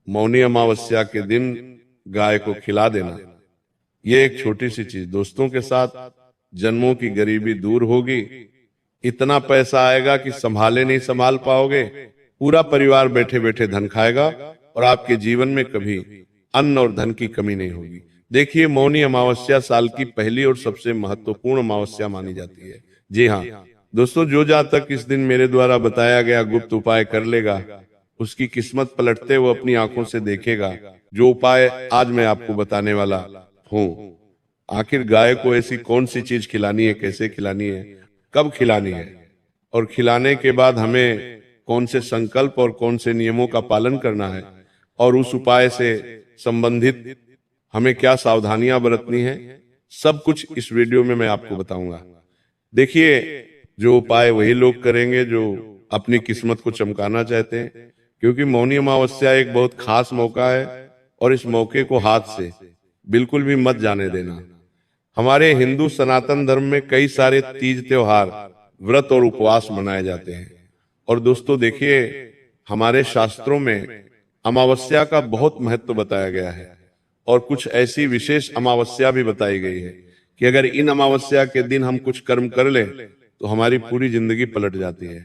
मौनी अमावस्या के दिन गाय को खिला देना। ये एक छोटी सी चीज, दोस्तों के साथ जन्मों की गरीबी दूर होगी। इतना पैसा आएगा कि संभाले नहीं संभाल पाओगे। पूरा परिवार बैठे बैठे धन खाएगा और आपके जीवन में कभी अन्न और धन की कमी नहीं होगी। देखिए, मौनी अमावस्या साल की पहली और सबसे महत्वपूर्ण अमावस्या मानी जाती है। जी हाँ दोस्तों, जो जातक इस दिन मेरे द्वारा बताया गया गुप्त उपाय कर लेगा, उसकी किस्मत पलटते वो अपनी आंखों से देखेगा। जो उपाय आज मैं आपको बताने वाला हूँ। आखिर गाय को ऐसी कौन सी चीज खिलानी है, कैसे खिलानी है, कब खिलानी है, और खिलाने के बाद हमें कौन से संकल्प और कौन से नियमों का पालन करना है, और उस उपाय से संबंधित हमें क्या सावधानियां बरतनी है, सब कुछ इस वीडियो में मैं आपको बताऊंगा। देखिए, जो उपाय वही लोग करेंगे जो अपनी किस्मत को चमकाना चाहते हैं, क्योंकि मौनी अमावस्या एक बहुत खास मौका है और इस मौके को हाथ से बिल्कुल भी मत जाने देना। हमारे हिंदू सनातन धर्म में कई सारे तीज त्योहार, व्रत और उपवास मनाए जाते हैं। और दोस्तों देखिए, हमारे शास्त्रों में अमावस्या का बहुत महत्व बताया गया है और कुछ ऐसी विशेष अमावस्या भी बताई गई है कि अगर इन अमावस्या के दिन हम कुछ कर्म कर लें तो हमारी पूरी जिंदगी पलट जाती है।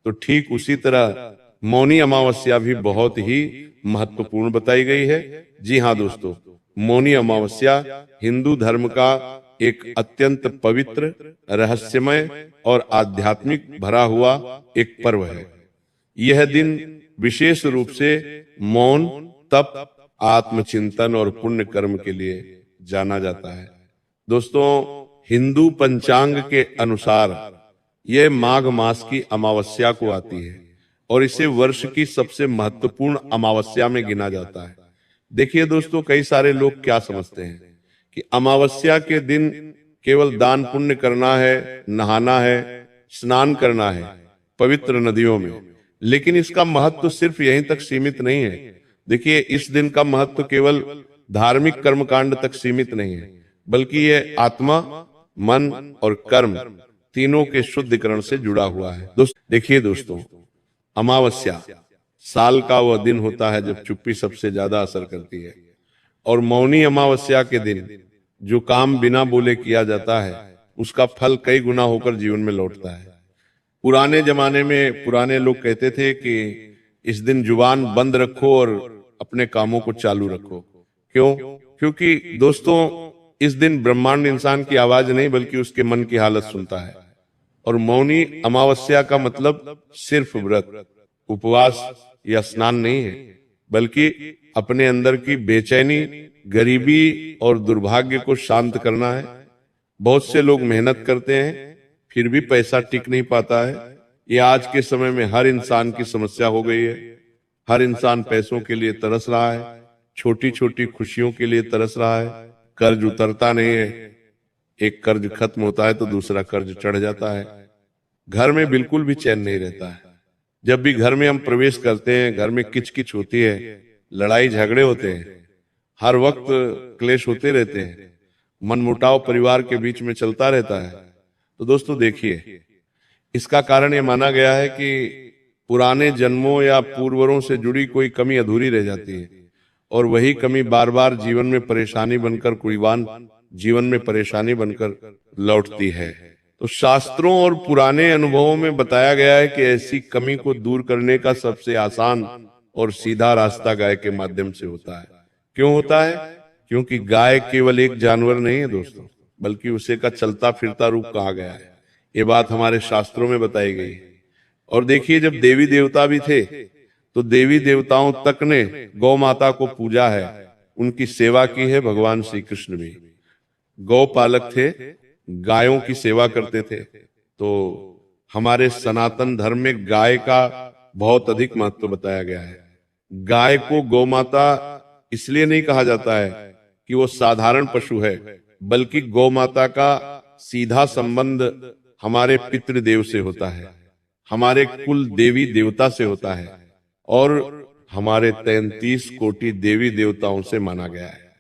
तो ठीक उसी तरह मौनी अमावस्या भी बहुत ही महत्वपूर्ण बताई गई है। जी हाँ दोस्तों, मौनी अमावस्या हिंदू धर्म का एक अत्यंत पवित्र, रहस्यमय और आध्यात्मिक भरा हुआ एक पर्व है। यह दिन विशेष रूप से मौन, तप, आत्मचिंतन और पुण्य कर्म के लिए जाना जाता है। दोस्तों, हिंदू पंचांग के अनुसार यह माघ मास की अमावस्या को आती है और इसे वर्ष की सबसे महत्वपूर्ण अमावस्या में गिना जाता है। देखिए दोस्तों, कई सारे लोग क्या समझते हैं कि अमावस्या के दिन केवल दान पुण्य करना है, नहाना है, स्नान करना है पवित्र नदियों में, लेकिन इसका महत्व सिर्फ यहीं तक सीमित नहीं है। देखिए, इस दिन का महत्व केवल धार्मिक कर्मकांड तक सीमित नहीं है, बल्कि यह आत्मा, मन और कर्म तीनों के शुद्धिकरण से जुड़ा हुआ है। देखिए दोस्तों, अमावस्या साल का वह दिन होता है जब चुप्पी सबसे ज्यादा असर करती है, और मौनी अमावस्या के दिन जो काम बिना बोले किया जाता है उसका फल कई गुना होकर जीवन में लौटता है। पुराने जमाने में पुराने लोग कहते थे कि इस दिन जुबान बंद रखो और अपने कामों को चालू रखो। क्यों? क्योंकि दोस्तों, इस दिन ब्रह्मांड इंसान की आवाज नहीं बल्कि उसके मन की हालत सुनता है। और मौनी अमावस्या का मतलब सिर्फ व्रत, उपवास या स्नान नहीं है, बल्कि अपने अंदर की बेचैनी, गरीबी और दुर्भाग्य को शांत करना है। बहुत से लोग मेहनत करते हैं फिर भी पैसा टिक नहीं पाता है। ये आज के समय में हर इंसान की समस्या हो गई है। हर इंसान पैसों के लिए तरस रहा है, छोटी छोटी खुशियों के लिए तरस रहा है। कर्ज उतरता नहीं है, एक कर्ज खत्म होता है तो दूसरा कर्ज चढ़ जाता है। घर में बिल्कुल भी चैन नहीं रहता है। जब भी घर में हम प्रवेश करते हैं, घर में किचकिच होती है, लड़ाई झगड़े होते हैं, हर वक्त क्लेश होते रहते हैं, मनमुटाव परिवार के बीच में चलता रहता है। तो दोस्तों देखिए, इसका कारण ये माना गया है कि पुराने जन्मों या पूर्वरों से जुड़ी कोई कमी अधूरी रह जाती है और वही कमी बार बार जीवन में परेशानी बनकर, कुर्बान जीवन में परेशानी बनकर लौटती है। तो शास्त्रों और पुराने अनुभवों में बताया गया है कि ऐसी कमी को दूर करने का सबसे आसान और सीधा रास्ता गाय के माध्यम से होता है। क्यों होता है? क्योंकि गाय केवल एक जानवर नहीं है दोस्तों, बल्कि उसे का चलता फिरता रूप कहा गया है। ये बात हमारे शास्त्रों में बताई गई है। और देखिए, जब देवी देवता भी थे तो देवी देवताओं तक ने गौ माता को पूजा है, उनकी सेवा की है। भगवान श्री कृष्ण भी गौ पालक थे, गायों की सेवा करते थे। तो हमारे सनातन धर्म में गाय का बहुत अधिक महत्व बताया गया है। गाय को गौ माता इसलिए नहीं कहा जाता है कि वो साधारण पशु है, बल्कि गौ माता का सीधा संबंध हमारे पितृदेव से होता है, हमारे कुल देवी देवता से होता है और हमारे 33 कोटि देवी देवताओं से माना गया है।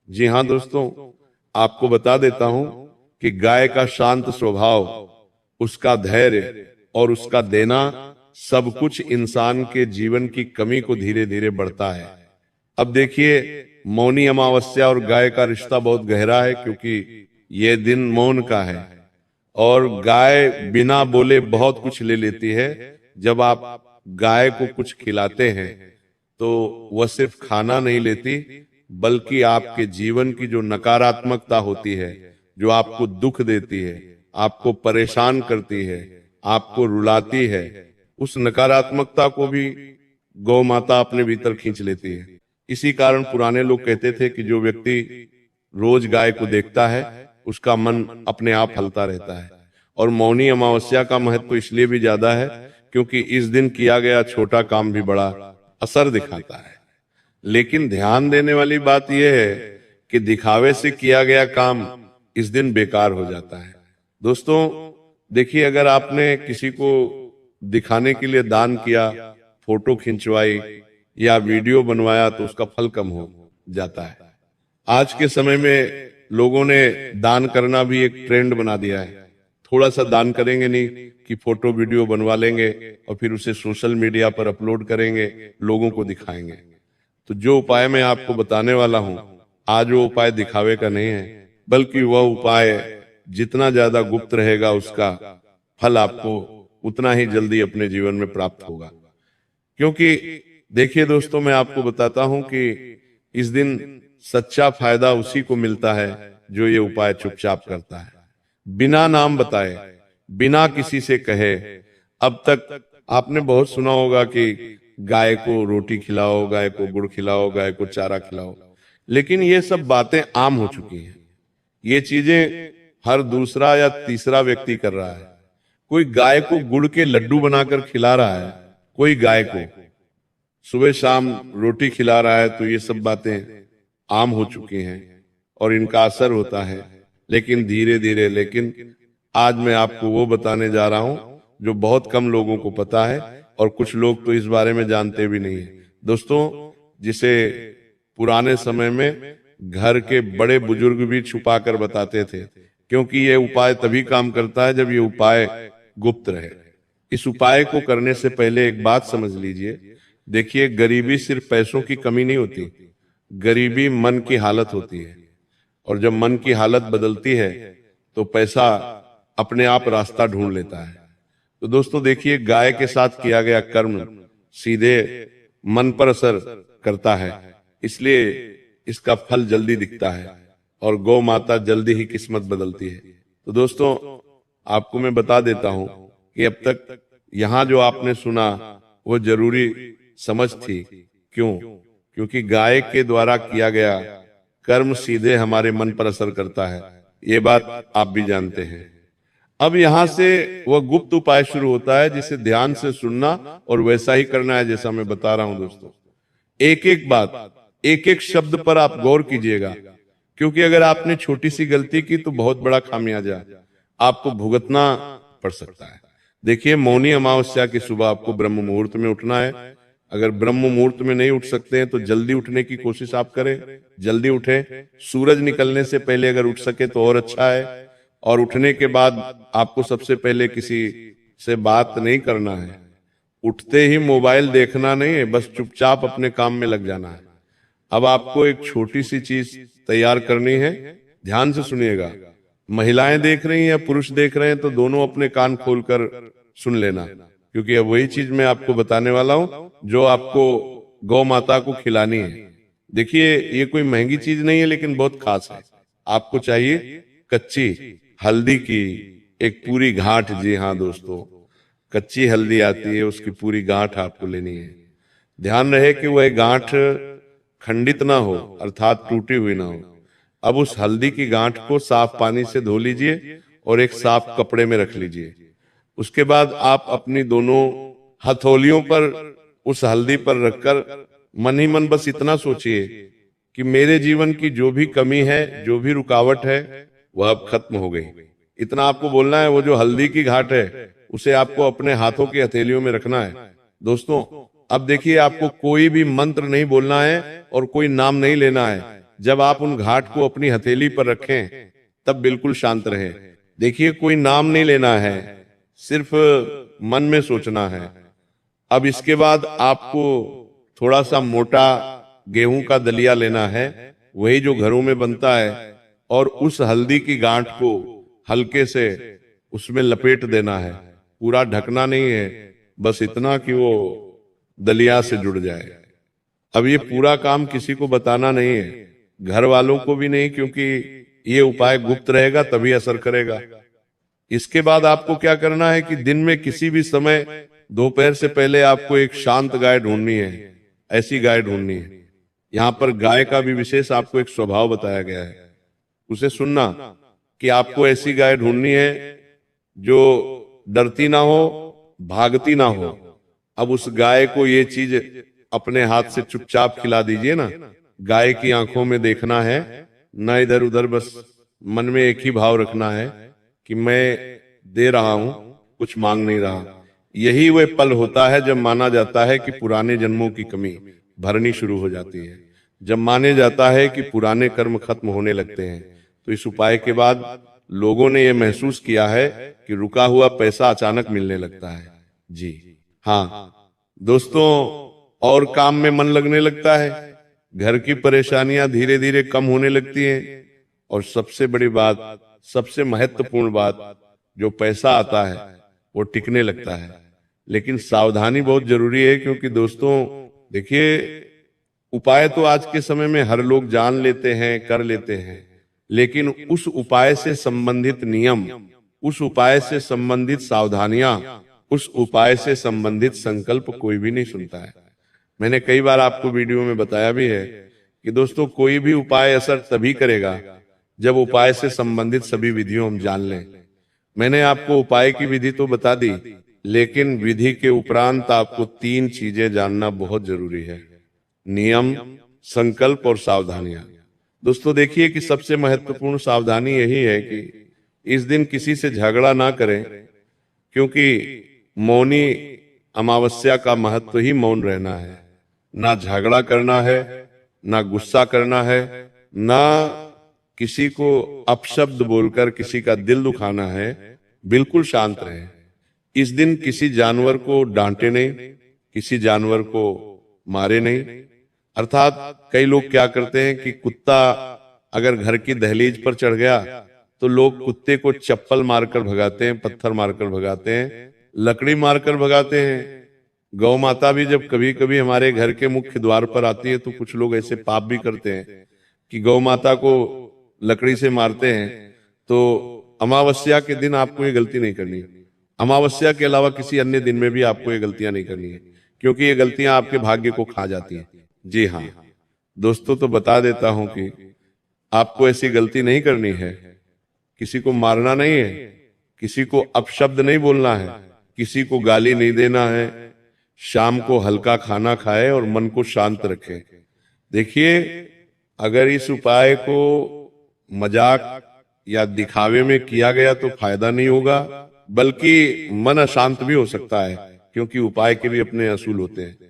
जी हाँ दोस्तों, आपको बता देता हूं कि गाय का शांत स्वभाव, उसका धैर्य और उसका देना सब कुछ इंसान के जीवन की कमी को धीरे धीरे बढ़ता है। अब देखिए, मौनी अमावस्या और गाय का रिश्ता बहुत गहरा है, क्योंकि ये दिन मौन का है और गाय बिना बोले बहुत कुछ ले लेती है। जब आप गाय को कुछ खिलाते हैं तो वह सिर्फ खाना नहीं लेती, बल्कि आपके जीवन की जो नकारात्मकता होती है, जो आपको दुख देती है, आपको परेशान करती है, आपको रुलाती है, उस नकारात्मकता को भी गौ माता अपने भीतर खींच लेती है। इसी कारण पुराने लोग कहते थे कि जो व्यक्ति रोज गाय को देखता है उसका मन अपने आप हलता रहता है। और मौनी अमावस्या का महत्व इसलिए भी ज्यादा है क्योंकि इस दिन किया गया छोटा काम भी बड़ा असर दिखाता है। लेकिन ध्यान देने वाली बात यह है कि दिखावे से किया गया काम इस दिन बेकार हो जाता है। दोस्तों देखिए, अगर आपने किसी को दिखाने के लिए दान किया, फोटो खिंचवाई या वीडियो बनवाया, तो उसका फल कम हो जाता है। आज के समय में लोगों ने दान करना भी एक ट्रेंड बना दिया है। थोड़ा सा दान करेंगे नहीं कि फोटो वीडियो बनवा लेंगे और फिर उसे सोशल मीडिया पर अपलोड करेंगे, लोगों को दिखाएंगे। तो जो उपाय मैं आपको बताने वाला हूं, आज वो उपाय दिखावे का नहीं है, बल्कि वह उपाय जितना ज्यादा गुप्त रहेगा उसका फल आपको उतना ही जल्दी अपने जीवन में प्राप्त होगा। क्योंकि देखिए दोस्तों, मैं आपको बताता हूं कि इस दिन सच्चा फायदा उसी को मिलता है जो ये उपाय चुपचाप करता है, बिना नाम बताए, बिना किसी से कहे। अब तक आपने बहुत सुना होगा कि गाय को रोटी खिलाओ, गाय को गुड़ खिलाओ, गाय को चारा खिलाओ, लेकिन ये सब बातें आम हो चुकी हैं। ये चीजें हर दूसरा या तीसरा व्यक्ति कर रहा है। कोई गाय को गुड़ के लड्डू बनाकर खिला रहा है, कोई गाय को सुबह शाम रोटी खिला रहा है। तो ये सब बातें आम हो चुकी हैं और इनका असर होता है, लेकिन धीरे धीरे। लेकिन आज मैं आपको वो बताने जा रहा हूं जो बहुत कम लोगों को पता है और कुछ लोग तो इस बारे में जानते भी नहीं है। दोस्तों, जिसे पुराने समय में घर के बड़े बुजुर्ग भी छुपा कर बताते थे, क्योंकि ये उपाय तभी काम करता है जब ये उपाय गुप्त रहे। इस उपाय को करने से पहले एक बात समझ लीजिए। देखिए, गरीबी सिर्फ पैसों की कमी नहीं होती, गरीबी मन की हालत होती है। और जब मन की हालत बदलती है तो पैसा अपने आप रास्ता ढूंढ लेता है। तो दोस्तों देखिए, गाय के साथ किया गया कर्म सीधे मन पर असर करता है, इसलिए इसका फल जल्दी दिखता है और गौ माता जल्दी ही किस्मत बदलती है। तो दोस्तों, आपको मैं बता देता हूं कि अब तक यहां जो आपने सुना वो जरूरी समझ थी। क्यों? क्योंकि गाय के द्वारा किया गया कर्म सीधे हमारे मन पर असर करता है, ये बात आप भी जानते हैं। अब यहां से वह गुप्त उपाय शुरू होता है, जिसे ध्यान से सुनना और वैसा ही करना है जैसा मैं बता रहा हूं। दोस्तों, एक एक बात, एक एक शब्द पर आप गौर कीजिएगा, क्योंकि अगर आपने छोटी सी गलती की तो बहुत बड़ा खामियाजा आपको भुगतना पड़ सकता है। देखिए, मौनी अमावस्या की सुबह आपको ब्रह्म मुहूर्त में उठना है। अगर ब्रह्म मुहूर्त में नहीं उठ सकते हैं तो जल्दी उठने की कोशिश आप करें, जल्दी उठें। सूरज निकलने से पहले अगर उठ सके तो और अच्छा है। और उठने के बाद आपको सबसे पहले किसी से बात नहीं करना है, उठते ही मोबाइल देखना नहीं है, बस चुपचाप अपने काम में लग जाना है। अब आपको एक छोटी सी चीज तैयार करनी है, ध्यान से सुनिएगा। महिलाएं देख रही हैं या पुरुष देख रहे हैं तो दोनों अपने कान खोलकर सुन लेना, क्योंकि अब वही चीज मैं आपको बताने वाला हूं जो आपको गौ माता को खिलानी है। देखिए, ये कोई महंगी चीज नहीं है, लेकिन बहुत खास है। आपको चाहिए कच्ची हल्दी की एक पूरी गांठ। जी हाँ दोस्तों, कच्ची हल्दी आती है, उसकी पूरी गांठ आपको लेनी है। ध्यान रहे कि वह गांठ खंडित ना हो, अर्थात टूटी हुई ना हो। अब उस हल्दी की गांठ को साफ पानी से धो लीजिए और एक साफ कपड़े में रख लीजिए। उसके बाद आप अपनी दोनों हथौलियों पर उस हल्दी पर रखकर मन ही मन बस इतना सोचिए कि मेरे जीवन की जो भी कमी है, जो भी रुकावट है, वह अब खत्म हो गई। इतना आपको बोलना है। वो जो हल्दी की घाट है उसे आपको अपने हाथों की हथेलियों में रखना है। दोस्तों, अब देखिए, आपको कोई भी मंत्र नहीं बोलना है और कोई नाम नहीं लेना है। जब आप उन घाट को अपनी हथेली पर रखें तब बिल्कुल शांत रहें। देखिए, कोई नाम नहीं लेना है, सिर्फ मन में सोचना है। अब इसके बाद आपको थोड़ा सा मोटा गेहूं का दलिया लेना है, वही जो घरों में बनता है, और उस हल्दी की गांठ को हल्के से उसमें लपेट देना है। पूरा ढकना नहीं है, बस इतना कि वो दलिया से जुड़ जाए। अब ये पूरा काम किसी को बताना नहीं है, घर वालों को भी नहीं, क्योंकि ये उपाय गुप्त रहेगा तभी असर करेगा। इसके बाद आपको क्या करना है कि दिन में किसी भी समय दोपहर से पहले आपको एक शांत गाय ढूंढनी है, ऐसी गाय ढूंढनी है। यहाँ पर गाय का भी विशेष आपको एक स्वभाव बताया गया है, उसे सुनना कि आपको ऐसी गाय ढूंढनी है जो डरती ना हो, भागती ना हो। अब उस गाय को ये चीज अपने हाथ से चुपचाप खिला दीजिए ना। गाय की आंखों में देखना है, ना इधर उधर, बस मन में एक ही भाव रखना है कि मैं दे रहा हूं, कुछ मांग नहीं रहा। यही वह पल होता है जब माना जाता है कि पुराने जन्मों की कमी भरनी शुरू हो जाती है, जब माने जाता है कि पुराने कर्म खत्म होने लगते हैं। तो इस उपाय के बाद लोगों ने यह महसूस किया है कि रुका हुआ पैसा अचानक मिलने लगता है। जी हाँ दोस्तों, और काम में मन लगने लगता है, घर की परेशानियां धीरे धीरे कम होने लगती हैं, और सबसे बड़ी बात, सबसे महत्वपूर्ण बात, जो पैसा आता है वो टिकने लगता है। लेकिन सावधानी बहुत जरूरी है, क्योंकि दोस्तों देखिए, उपाय तो आज के समय में हर लोग जान लेते हैं, कर लेते हैं, लेकिन उस उपाय से संबंधित नियम, उस उपाय से संबंधित सावधानियां, उस उपाय से संबंधित संकल्प कोई भी नहीं सुनता है। मैंने कई बार आपको वीडियो में बताया भी है कि दोस्तों, कोई भी उपाय असर तभी करेगा जब उपाय से संबंधित सभी विधियों हम जान लें। मैंने आपको उपाय की विधि तो बता दी, लेकिन विधि के उपरांत आपको 3 चीजें जानना बहुत जरूरी है: नियम, संकल्प और सावधानियां। दोस्तों देखिए कि सबसे महत्वपूर्ण सावधानी यही है कि इस दिन किसी से झगड़ा ना करें, क्योंकि मौनी अमावस्या का महत्व ही मौन रहना है। ना झगड़ा करना है, ना गुस्सा करना है, ना किसी को अपशब्द बोलकर किसी का दिल दुखाना है। बिल्कुल शांत रहें। इस दिन किसी जानवर को डांटे नहीं, किसी जानवर को मारे नहीं। अर्थात कई लोग क्या करते हैं कि कुत्ता अगर घर की दहलीज पर चढ़ गया तो लोग कुत्ते को चप्पल मारकर भगाते हैं, पत्थर मारकर भगाते हैं, लकड़ी मारकर भगाते हैं। गौ माता भी जब कभी कभी हमारे घर के मुख्य द्वार पर आती है तो कुछ लोग ऐसे पाप भी करते हैं कि गौ माता को लकड़ी से मारते हैं। तो अमावस्या के दिन आपको ये गलती नहीं करनी। अमावस्या के अलावा किसी अन्य दिन में भी आपको ये गलतियां नहीं करनी है, क्योंकि ये गलतियां आपके भाग्य को खा जाती हैं। जी हाँ दोस्तों, तो बता देता हूं कि आपको ऐसी गलती नहीं करनी है। किसी को मारना नहीं है, किसी को अपशब्द नहीं बोलना है, किसी को गाली नहीं देना है। शाम को हल्का खाना खाए और मन को शांत रखे। देखिए, अगर इस उपाय को मजाक या दिखावे में किया गया तो फायदा नहीं होगा, बल्कि मन अशांत भी हो सकता है, क्योंकि उपाय के भी अपने असूल होते हैं।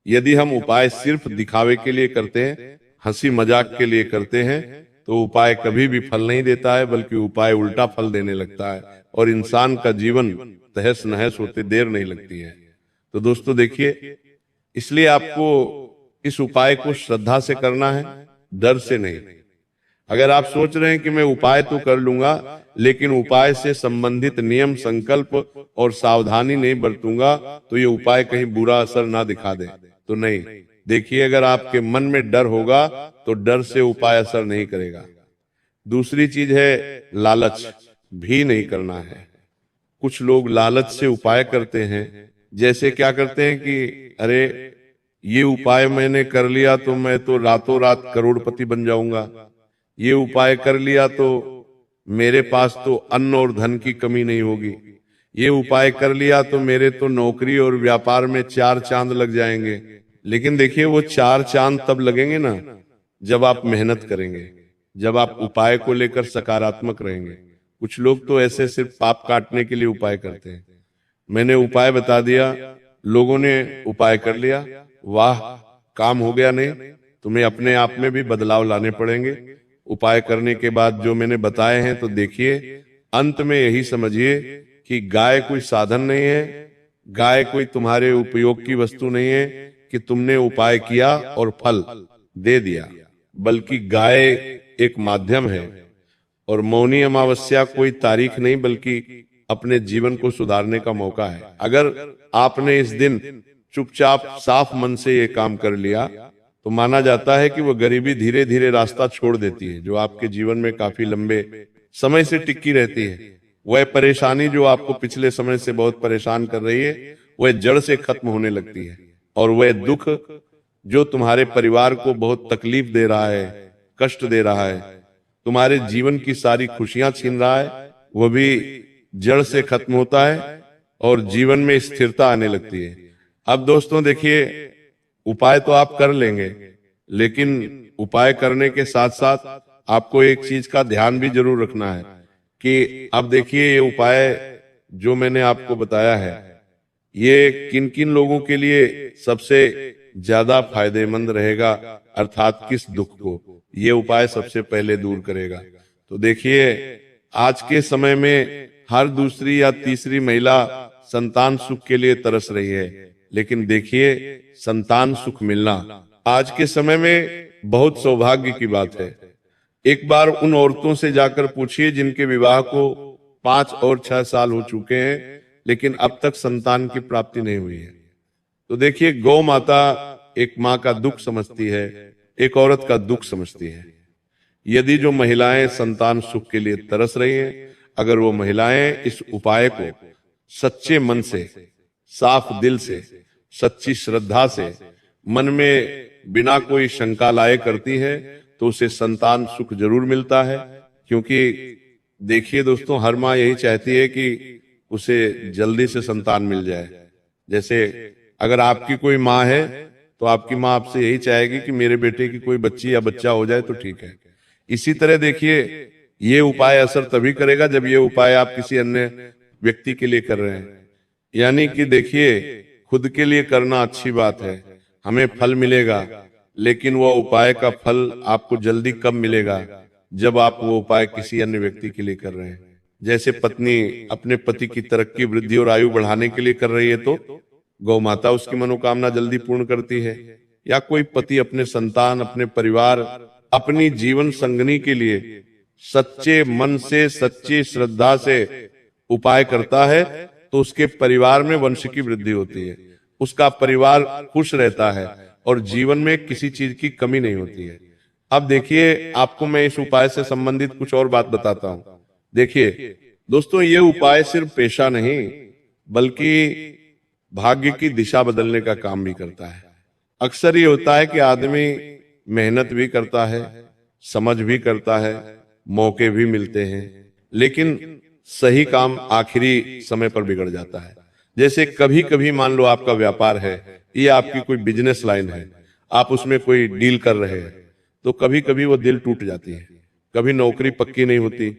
यदि हम उपाय सिर्फ दिखावे के लिए करते हैं, हंसी मजाक के लिए करते हैं, तो उपाय कभी भी फल नहीं देता है, बल्कि उपाय उल्टा फल देने लगता है और इंसान का जीवन तहस नहस होते देर नहीं लगती है। तो दोस्तों देखिए, इसलिए आपको इस उपाय को श्रद्धा से करना है, डर से नहीं। अगर आप सोच रहे हैं कि मैं उपाय तो कर लूंगा, लेकिन उपाय से संबंधित नियम, संकल्प और सावधानी नहीं बरतूंगा, तो ये उपाय कहीं बुरा असर ना दिखा दे, तो नहीं। देखिए, अगर आपके मन में डर होगा तो डर से उपाय असर नहीं करेगा। दूसरी चीज है लालच भी नहीं करना है। कुछ लोग लालच से उपाय करते हैं। जैसे क्या करते हैं कि अरे ये उपाय मैंने कर लिया तो मैं तो रातों रात करोड़पति बन जाऊंगा, ये उपाय कर लिया तो मेरे पास तो अन्न और धन की कमी नहीं होगी, ये उपाय कर लिया तो मेरे तो नौकरी और व्यापार में 4 चांद लग जाएंगे। लेकिन देखिए, वो 4 चांद तब लगेंगे ना जब आप मेहनत करेंगे, जब आप उपाय को लेकर सकारात्मक रहेंगे। कुछ लोग तो ऐसे सिर्फ पाप काटने के लिए उपाय करते हैं। मैंने उपाय बता दिया, लोगों ने उपाय कर लिया, वाह काम हो गया। नहीं, तुम्हें अपने आप में भी बदलाव लाने पड़ेंगे। उपाय करने के बाद जो मैंने बताए हैं, तो देखिए अंत में यही समझिए कि गाय कोई साधन नहीं है, गाय कोई तुम्हारे उपयोग की वस्तु नहीं है कि तुमने उपाय किया और फल दे दिया, बल्कि गाय एक माध्यम है और मौनी अमावस्या कोई तारीख नहीं बल्कि अपने जीवन को सुधारने का मौका है। अगर आपने इस दिन चुपचाप साफ मन से ये काम कर लिया तो माना जाता है कि वो गरीबी धीरे धीरे रास्ता छोड़ देती है, जो आपके जीवन में काफी लंबे समय से टिकी रहती है। वह परेशानी जो आपको पिछले समय से बहुत परेशान कर रही है वह जड़ से खत्म होने लगती है, और वह दुख जो तुम्हारे परिवार को बहुत तकलीफ दे रहा है, कष्ट दे रहा है, तुम्हारे जीवन की सारी खुशियां छीन रहा है, वह भी जड़ से खत्म होता है और जीवन में स्थिरता आने लगती है। अब दोस्तों देखिए, उपाय तो आप कर लेंगे, लेकिन उपाय करने के साथ साथ आपको एक चीज का ध्यान भी जरूर रखना है कि अब देखिए ये उपाय जो मैंने आपको बताया है ये किन किन लोगों के लिए सबसे ज्यादा फायदेमंद रहेगा, अर्थात किस दुख को ये उपाय सबसे पहले दूर करेगा। तो देखिए, आज के समय में हर दूसरी या तीसरी महिला संतान सुख के लिए तरस रही है, लेकिन देखिए संतान सुख मिलना आज के समय में बहुत सौभाग्य की बात है। एक बार उन औरतों से जाकर पूछिए जिनके विवाह को 5 और 6 साल हो चुके हैं लेकिन अब तक संतान की प्राप्ति नहीं हुई है। तो देखिए, गौ माता एक माँ का दुख समझती है, एक औरत का दुख समझती है। यदि जो महिलाएं संतान सुख के लिए तरस रही हैं, अगर वो महिलाएं इस उपाय को सच्चे मन से, साफ दिल से, सच्ची श्रद्धा से, मन में बिना कोई शंका लाए करती है तो उसे संतान सुख जरूर मिलता है। क्योंकि देखिए दोस्तों, हर माँ यही चाहती है कि उसे जल्दी से संतान मिल जाए। जैसे अगर आपकी कोई माँ है तो आपकी माँ आपसे यही चाहेगी कि मेरे बेटे की कोई बच्ची या बच्चा हो जाए तो ठीक है। इसी तरह देखिए, ये उपाय असर तभी करेगा जब ये उपाय आप किसी अन्य व्यक्ति के लिए कर रहे हैं। यानी कि देखिए, खुद के लिए करना अच्छी बात है, हमें फल मिलेगा, लेकिन वो उपाय का फल आपको जल्दी कब मिलेगा जब आप वो उपाय किसी अन्य व्यक्ति के लिए कर रहे हैं। जैसे पत्नी अपने पति की तरक्की, वृद्धि और आयु बढ़ाने के लिए कर रही है तो गौ माता उसकी मनोकामना जल्दी पूर्ण करती है, या कोई पति अपने संतान, अपने परिवार, अपनी जीवन संगनी के लिए सच्चे मन से, सच्ची श्रद्धा से उपाय करता है तो उसके परिवार में वंश की वृद्धि होती है, उसका परिवार खुश रहता है और जीवन में किसी चीज की कमी नहीं होती है। अब देखिए, आपको मैं इस उपाय से संबंधित कुछ और बात बताता हूं। देखिए दोस्तों, ये उपाय सिर्फ पेशा नहीं बल्कि भाग्य की दिशा बदलने का काम भी करता है। अक्सर ये होता है कि आदमी मेहनत भी करता है, समझ भी करता है, मौके भी मिलते हैं, लेकिन सही काम आखिरी समय पर बिगड़ जाता है। जैसे कभी कभी मान लो आपका व्यापार है या आपकी कोई बिजनेस लाइन है, आप उसमें कोई डील कर रहे हैं तो कभी कभी वो दिल टूट जाती है, कभी नौकरी पक्की नहीं होती,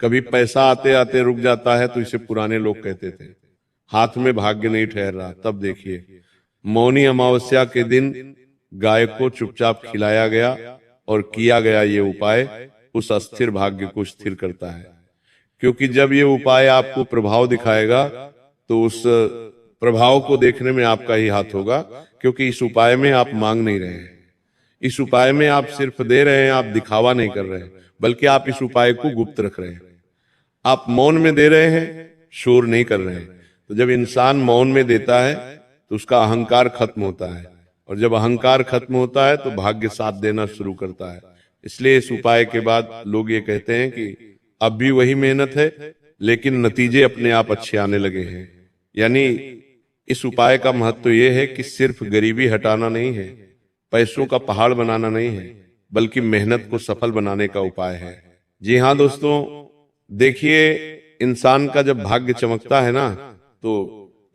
कभी पैसा आते आते रुक जाता है तो इसे पुराने लोग कहते थे हाथ में भाग्य नहीं ठहर रहा। तब देखिए, मौनी अमावस्या के दिन गाय को चुपचाप खिलाया गया और किया गया ये उपाय उस अस्थिर भाग्य को स्थिर करता है। क्योंकि जब ये उपाय आपको प्रभाव दिखाएगा तो उस प्रभाव को देखने में आपका ही हाथ होगा, क्योंकि इस उपाय में आप मांग नहीं रहे हैं, इस उपाय में आप सिर्फ दे रहे हैं, आप दिखावा नहीं कर रहे हैं, बल्कि आप इस उपाय को गुप्त रख रहे हैं। आप मौन में दे रहे हैं, शोर नहीं कर रहे हैं। तो जब इंसान मौन में देता है तो उसका अहंकार खत्म होता है, और जब अहंकार खत्म होता है तो भाग्य साथ देना शुरू करता है। इसलिए इस उपाय के बाद लोग ये कहते हैं कि अब भी वही मेहनत है लेकिन नतीजे अपने आप अच्छे आने लगे हैं। यानी इस उपाय का महत्व ये है कि सिर्फ गरीबी हटाना नहीं है, पैसों का पहाड़ बनाना नहीं है, बल्कि मेहनत को सफल बनाने का उपाय है। जी हाँ दोस्तों, देखिए, इंसान का जब भाग्य चमकता है ना तो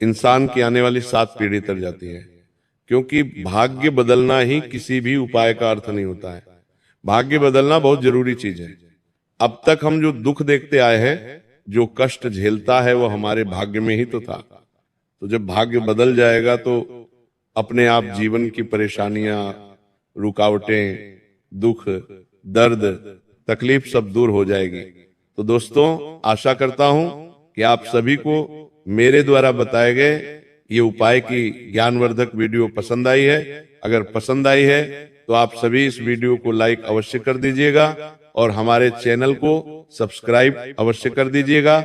इंसान की आने वाली 7 पीढ़ी तर जाती है। क्योंकि भाग्य बदलना ही किसी भी उपाय का अर्थ नहीं होता है, भाग्य बदलना बहुत जरूरी चीज है। अब तक हम जो दुख देखते आए हैं, जो कष्ट झेलता है वो हमारे भाग्य में ही तो था। तो जब भाग्य बदल जाएगा तो अपने आप जीवन की परेशानियां, रुकावटें, दुख, दर्द, तकलीफ सब दूर हो जाएगी। तो दोस्तों, आशा करता हूं कि आप सभी को मेरे द्वारा बताए गए ये उपाय की ज्ञानवर्धक वीडियो पसंद आई है। अगर पसंद आई है तो तो आप सभी इस वीडियो को लाइक अवश्य कर दीजिएगा और हमारे चैनल को सब्सक्राइब अवश्य कर दीजिएगा।